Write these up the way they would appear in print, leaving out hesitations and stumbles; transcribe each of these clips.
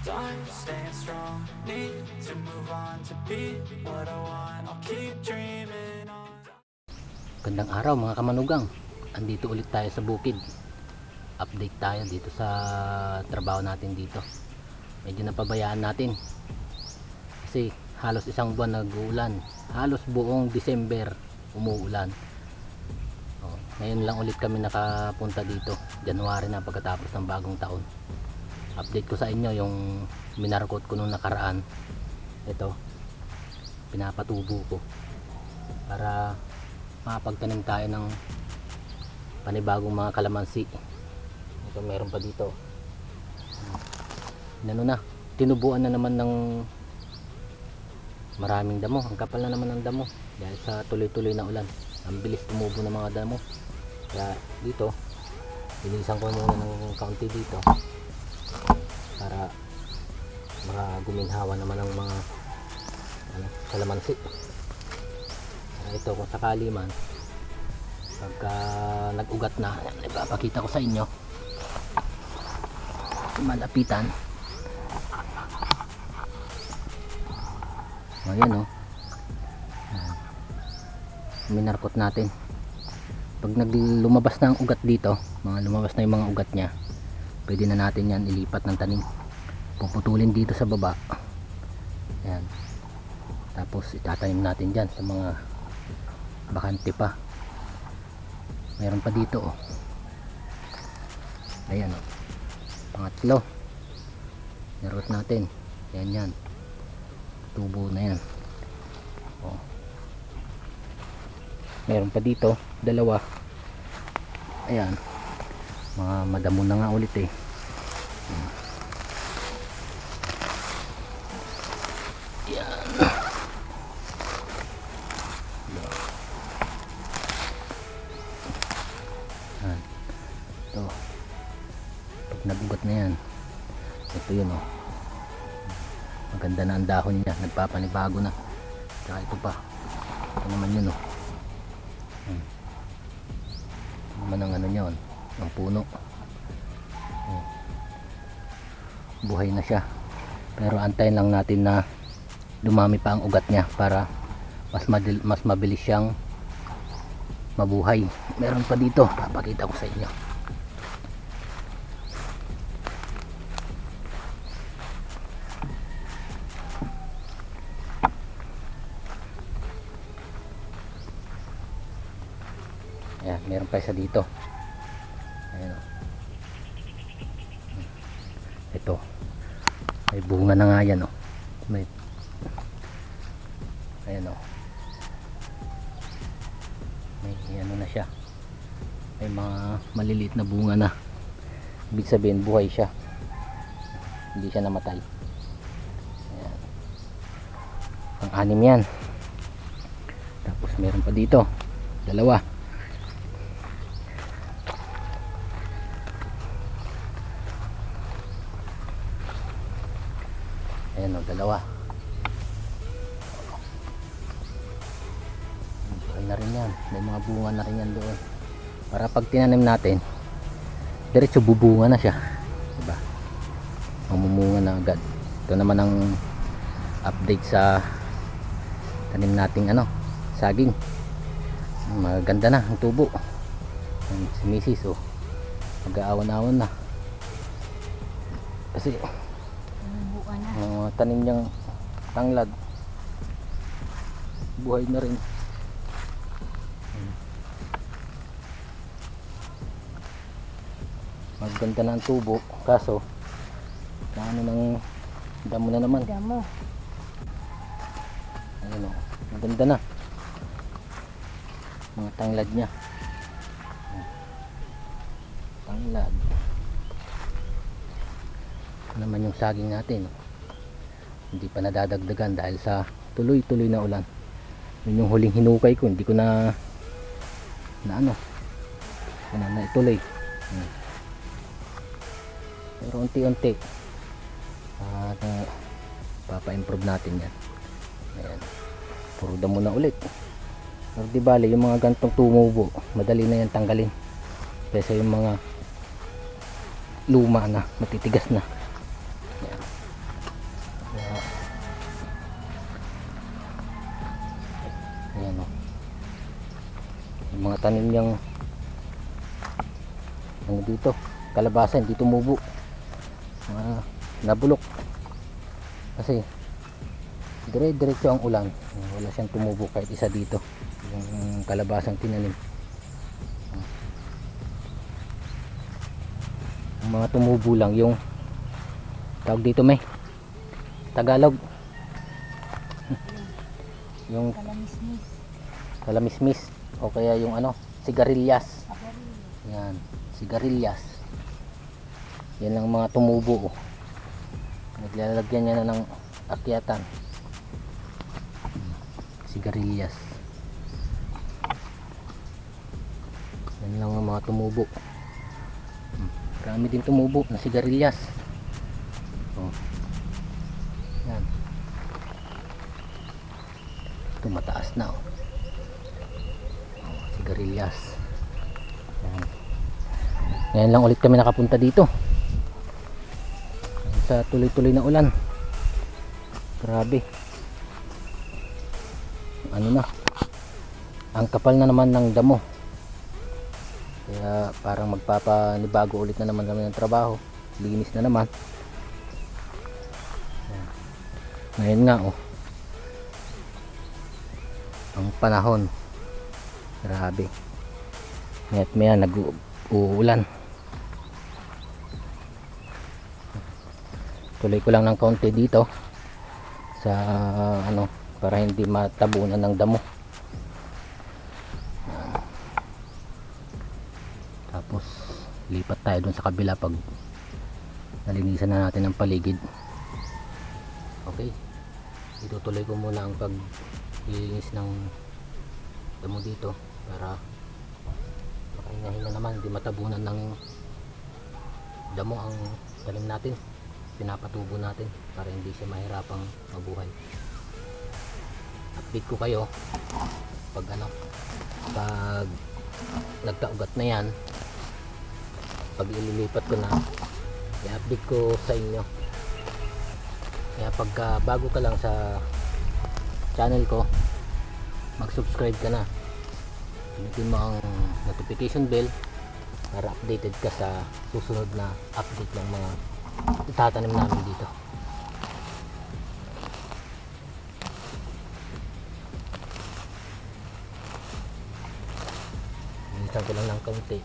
time, staying strong. Need to move on to be what I want. I'll keep dreaming on. Gandang araw mga kamanugang. Andito ulit tayo sa bukid. Update tayo dito sa trabaho natin dito. Medyo napabayaan natin. Kasi halos isang buwan nag-uulan. Halos buong December umuulan. Ngayon lang ulit kami nakapunta dito. January na pagkatapos ng bagong taon. Update ko sa inyo yung minarkot ko nung nakaraan. Ito. Pinapatubo ko. Para makapagtanim tayo ng panibagong mga kalamansi. Ito meron pa dito. Ano na, tinubuan na naman ng maraming damo. Ang kapal na naman ng damo dahil sa tuloy-tuloy na ulan. Ang bilis tumubo ng mga damo. Kaya dito bilisan ko muna ng kaunti dito para guminhawa naman ang mga kalamansi. Ito kung sakali man pagka nag-ugat na, ipapakita ko sa inyo. Malapitan. Ayan minarkot natin. Pag lumabas na ang ugat dito, lumabas na yung mga ugat nya, pwede na natin yan ilipat ng tanim. Puputulin dito sa baba. Ayan. Tapos itatanim natin dyan sa mga bakante pa. Mayroon pa dito ayan pangatlo narot natin. Yan tubo na yan. Mayroon pa dito dalawa. Ayan, mga madamo na nga ulit yan. Ito pag nagugat na yan, ito yun maganda na ang dahon niya, nagpapanibago na. Saka ito pa, ito naman yun naman ang ano niya, ang puno. Buhay na siya, pero antayin lang natin na dumami pa ang ugat niya para mas mabilis siyang mabuhay. Meron pa dito, papakita ko sa inyo. Ayan, meron pa isa dito. Ayan ito may bunga na nga yan may ayan may ano na siya, may mga maliliit na bunga na. Ibig sabihin buhay siya, hindi siya namatay. Ayan, pang-anim yan. Tapos meron pa dito dalawa. Ayan dalawa. Buhay na rin yan. May mga bunga na rin yan doon. Para pag tinanim natin, diretso bubunga na siya. Diba? Mamumunga na agad. Ito naman ang update sa tanim nating saging. Maganda na ang tubo. Si Mrs. mag-aawan-awan na. Kasi tanim niyang tanglad buhay na rin. Maganda na ang tubo, kaso ng damo na naman. Ayun maganda na mga tanglad niya. Tanglad naman yung saging natin. Hindi pa nadadagdagan dahil sa tuloy-tuloy na ulan. Yun yung huling hinukay ko, hindi ko na ituloy. Pero unti-unti papa-improve natin yan. Ayan, puro damo na ulit. Pero di bale yung mga gantong tumubo, madali na yan tanggalin kaysa yung mga luma na, matitigas na. Ayan. mga tanim niyang ano dito, kalabasa hindi tumubo, nabulok kasi dire-diretso ang ulan, wala siyang tumubo kahit isa dito yung kalabasang tinanim. Ang mga tumubo lang yung tawag dito, may Tagalog yung kalamismis o kaya yung ano, sigarilyas. Yan, sigarilyas. Yan lang mga tumubo. Naglalagyan niya na ng akyatan. Sigarilyas. Yan lang ang mga tumubo. Marami din tumubo na sigarilyas. Oh. Yan. Ito mataas na, oh. Oh, sigarilyas. Yan. Ngayon lang ulit kami nakapunta dito sa tuloy-tuloy na ulan. Grabe. Ano na, ang kapal na naman ng damo, kaya parang magpapanibago ulit na naman kami ng trabaho. Linis na naman. Yan. Ngayon nga, oh, ang panahon, grabe, ngayon maya nag-uulan. Tuloy ko lang ng kaunti dito sa ano, para hindi matabunan ng damo. Yan. Tapos lipat tayo dun sa kabila pag nalinisan na natin ang paligid. Okay, itutuloy ko muna ang paglilinis ng damo dito para makahinga-hinga naman, hindi matabunan ng damo ang tanim natin, pinapatubo natin para hindi siya mahirapang mabuhay. Update ko kayo pag ano, pag nagkaugat na yan, pag ililipat ko na, i-update ko sa inyo. Kaya pagka bago ka lang sa channel ko, mag-subscribe ka na, pinutin mo ang notification bell para updated ka sa susunod na update ng mga itatanim namin dito. Minsan ko lang ng kaunti.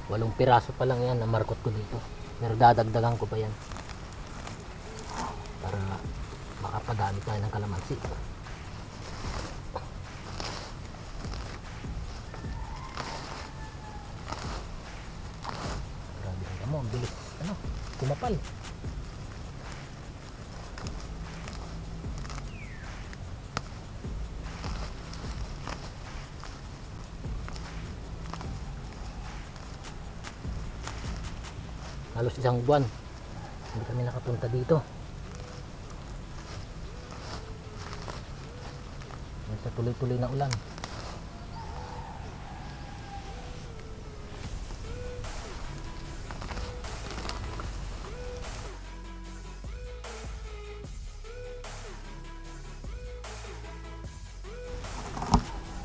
Walong piraso pa lang yan na markot ko dito, pero dadagdagan ko pa yan para makapadami tayo ng kalamansi. Grabe ang damo, ang bilis ano, kumapal. Halos isang buwan hindi kami nakapunta dito sa tuloy-tuloy na ulan.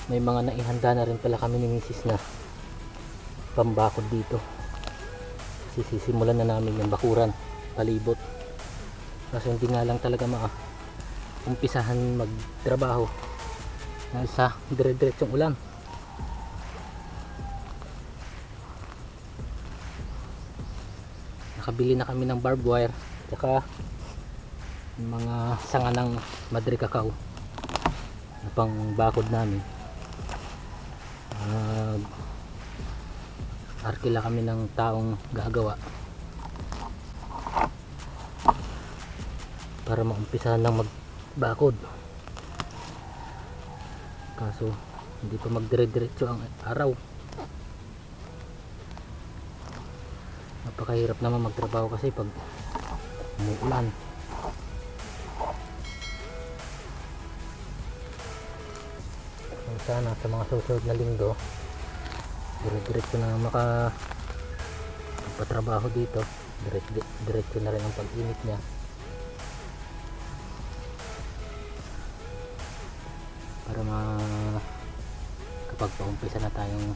May mga naihanda na rin pala kami ni Mrs. na pambakod dito. Sisimulan na namin yung bakuran, palibot. Kasi hindi nga lang talaga umpisahan magtrabaho dahil sa dire-diretsong ulan. Nakabili na kami ng barbed wire saka mga sanga ng madre cacao na pang bakod namin. Arkila kami ng taong gagawa para maumpisahan ng magbakod, kaso hindi pa magdire-diretso ang araw. Napakahirap naman magtrabaho kasi pag umuulan. Sana sa mga susunod na linggo dire-diretso na patrabaho dito. Diretso na rin ang pag-init niya. Para kapag paumpisa na tayong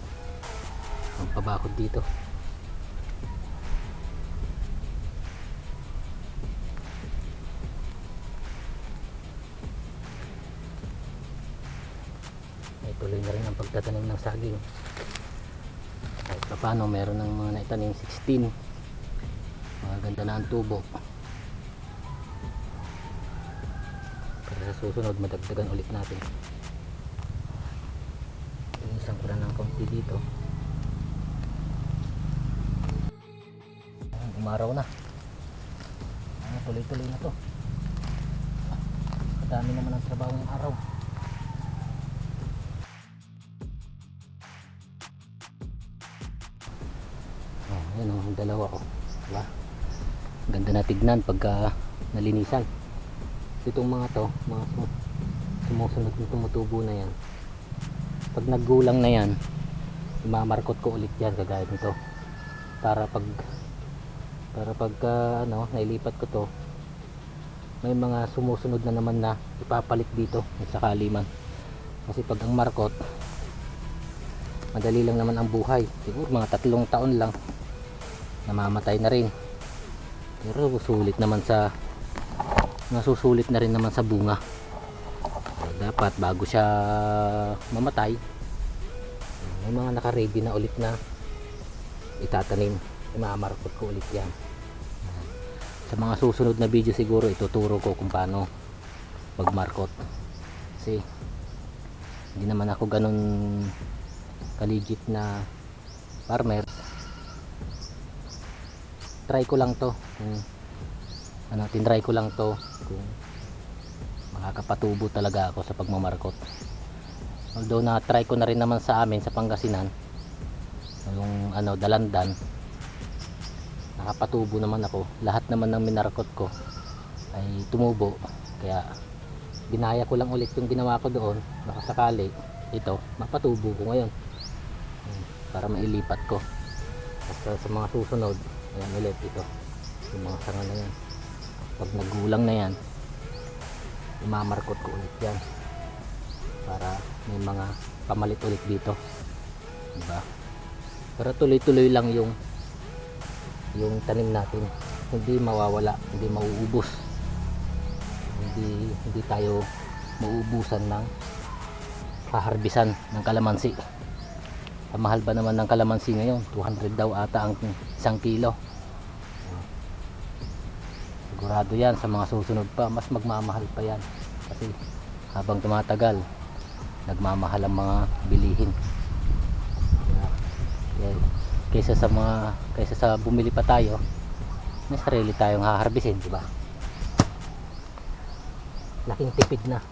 magpabakod dito. Ay tuloy na rin ang pagtatanim ng saging. Kahit pa paano meron ng mga naitanim 16. Maganda na ang tubo. Para sa susunod madagdagan ulit natin. Isang ko na ng kaunti dito. Umaraw na. Tuloy-tuloy na to. Kadami naman ang trabaho ng araw. Yan ang dalawa ko. Diba? Ganda na tignan pagka nalinisan. Itong mga to, mga sumusunod na tumutubo na yan. Pag naggulang na yan, imamarkot ko ulit yan kagaya nito. Para pagka nailipat ko to, may mga sumusunod na naman na ipapalit dito sa kaliman. Kasi pag ang markot, madali lang naman ang buhay. Siguro mga 3 taon lang namamatay na rin. Pero nasusulit na rin naman sa bunga. So, dapat bago siya mamatay, may mga naka-ready na ulit na itatanim. Imamarkot ko ulit yan. Sa mga susunod na video siguro ituturo ko kung paano magmarkot. Kasi hindi naman ako ganun kaligit na farmer. Try ko lang to tinry ko lang to kung makakapatubo talaga ako sa pagmamarkot. Although na try ko na rin naman sa amin sa Pangasinan yung Dalandan, nakapatubo naman ako. Lahat naman ng minarkot ko ay tumubo, kaya ginaya ko lang ulit yung ginawa ko doon. Baka sakali ito mapatubo ko ngayon para mailipat ko. Basta sa mga susunod, ayan ulit ito, yung mga sanga na yan. Pag nagulang na yan, imamarkot ko ulit yan para may mga pamalit ulit dito, diba? Pero tuloy-tuloy lang yung tanim natin, hindi mawawala, hindi mauubos, hindi tayo mauubusan ng kaharbisan ng kalamansi. Ang mahal ba naman ng kalamansi ngayon? 200 daw ata ang 1 kilo. Sigurado yan sa mga susunod pa mas magmamahal pa yan, kasi habang tumatagal nagmamahal ang mga bilihin. Kaysa sa bumili pa tayo, may sarili tayong haharbisin, di ba? Laking tipid na.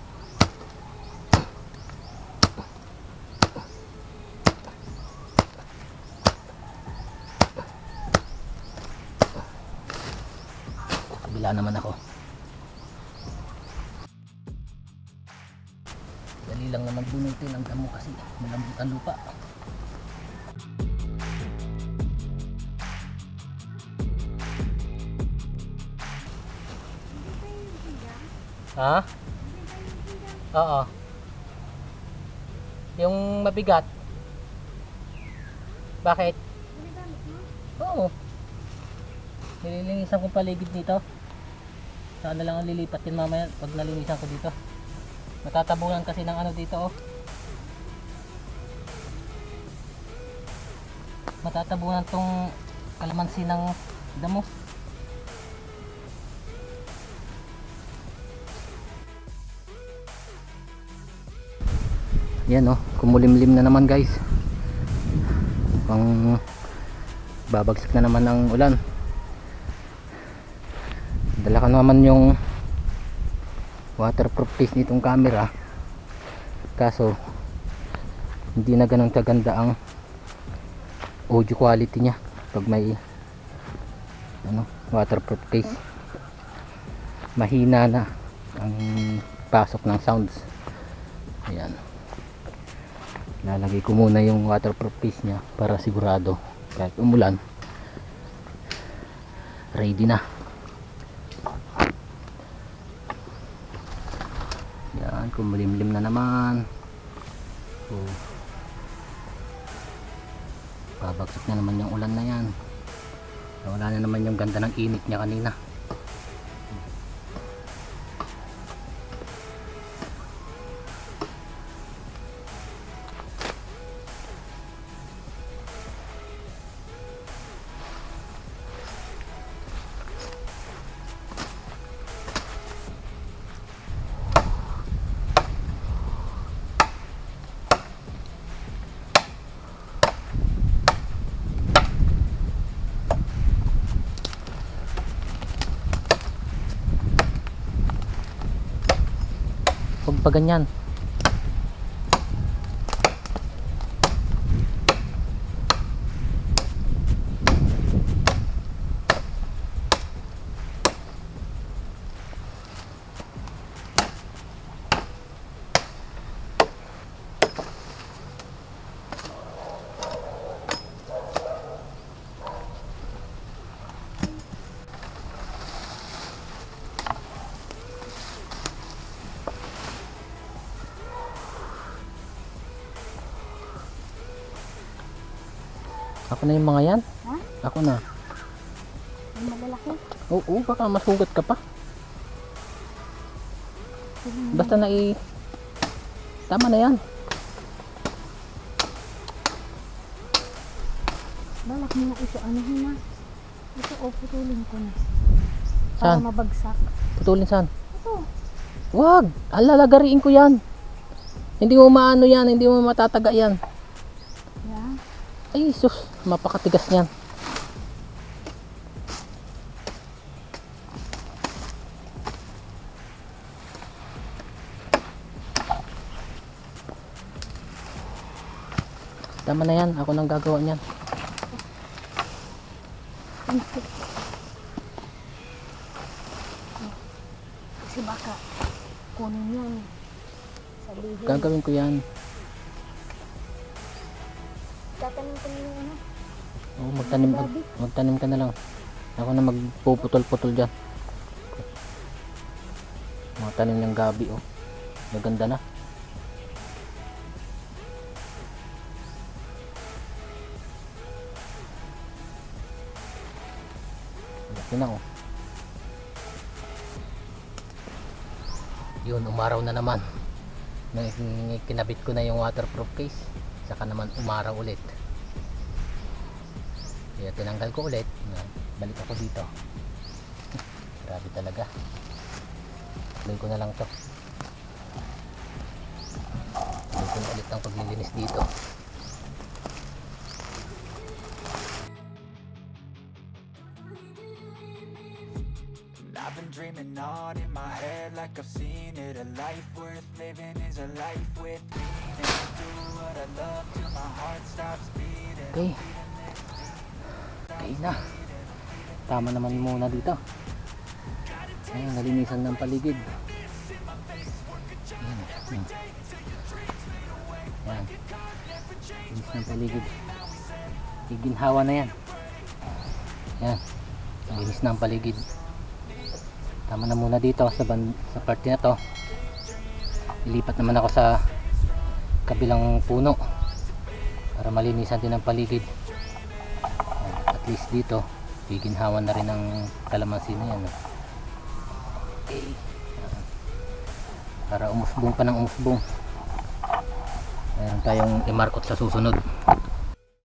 Kabila naman ako. Dali lang naman bunutin ang damo kasi malambot ang lupa. Ha? Oo. Yung mabigat. Bakit? Oo. Nililinisan ko paligid dito. Saan na lang ang lilipat din mamaya pag nalinisan ko dito. Matatabunan kasi ng dito, oh. Matatabunan tong kalamansi ng damo. Yan, oh, kumulimlim na naman, guys. Pang babagsak na naman ang ulan. Dala ko naman yung waterproof case nitong camera, kaso hindi na ganun kaganda ang audio quality nya pag may waterproof case. Mahina na ang pasok ng sounds. Ayan. Lalagay ko muna yung waterproof case nya para sigurado kahit umulan ready na. Yan, kumulimlim na naman. So, babagsak na naman yung ulan na yan. Wala na naman yung ganda ng init niya kanina. Huwag pa ganyan. Ako na yung mga yan. Ha? Ako na. Ang malalaki. Oo, baka masugat ka pa. Basta tama na yan. Balak mo na ito. Ano na? Ito o, putulin ko na. Para Saan? mabagsak. Putulin saan? Ito. Wag! Alalagariin ko yan. Hindi mo maano yan. Hindi mo matataga yan. Yeah. Ay, sus. Mapakatigas niyan. Tama na yan. Ako nang gagawa niyan. Kasi baka kunin yan. Sabihin. Gagawin ko yan. Tatanim ko na yung ano. Oo, magtanim ka na lang. Ako na magpuputol-putol dyan. Mga tanim ng gabi, oh. Maganda na. Laki na, oh. Yun, umaraw na naman. Kinabit ko na yung waterproof case. Saka naman umaraw ulit. Kaya tinanggal ko ulit. Balik ako dito. Grabe talaga. Tuloy ko na lang to. Tuloy ko na ulit ang paglilinis dito. I've been dreaming on in my head like I've seen it. A life worth living is a life with meaning. Do what I love till my heart stops beating. Okay. Okay na. Tama naman muna dito. Ayan, nalinisan ng paligid. Ayan. Ayan. Ayan. Linis ng paligid. Iginhawa na yan. Ayan. Ang linis ng paligid. Tama na muna dito sa parte na to. Ilipat naman ako sa kabilang puno para malinisan din ang paligid. At least dito giginhawan na rin ng kalamansi na yan. Okay. Para umusbong pa ng umusbong. Mayroon tayong imarkot sa susunod.